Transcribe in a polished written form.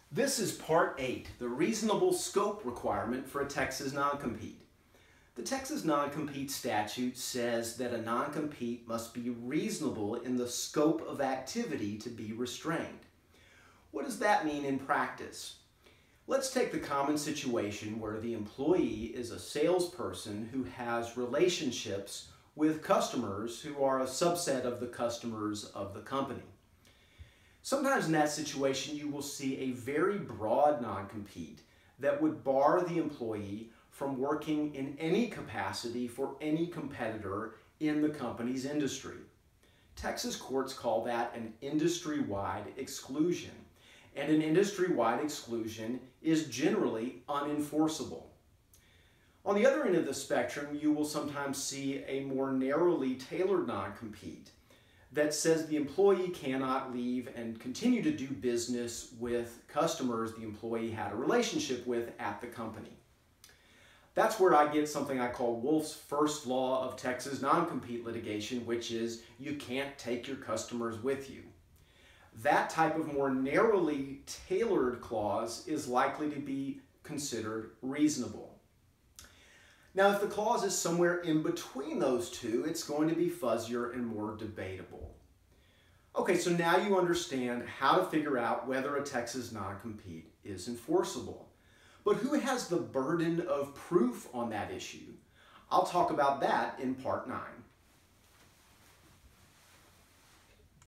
This is Part 8, the reasonable scope requirement for a Texas non-compete. The Texas non-compete statute says that a non-compete must be reasonable in the scope of activity to be restrained. What does that mean in practice? Let's take the common situation where the employee is a salesperson who has relationships with customers who are a subset of the customers of the company. Sometimes in that situation, you will see a very broad non-compete that would bar the employee from working in any capacity for any competitor in the company's industry. Texas courts call that an industry-wide exclusion, and an industry-wide exclusion is generally unenforceable. On the other end of the spectrum, you will sometimes see a more narrowly tailored non-compete that says the employee cannot leave and continue to do business with customers the employee had a relationship with at the company. That's where I get something I call Wolfe's first law of Texas non-compete litigation, which is you can't take your customers with you. That type of more narrowly tailored clause is likely to be considered reasonable. Now, if the clause is somewhere in between those two, it's going to be fuzzier and more debatable. Okay, so now you understand how to figure out whether a Texas non-compete is enforceable. But who has the burden of proof on that issue? I'll talk about that in Part 9.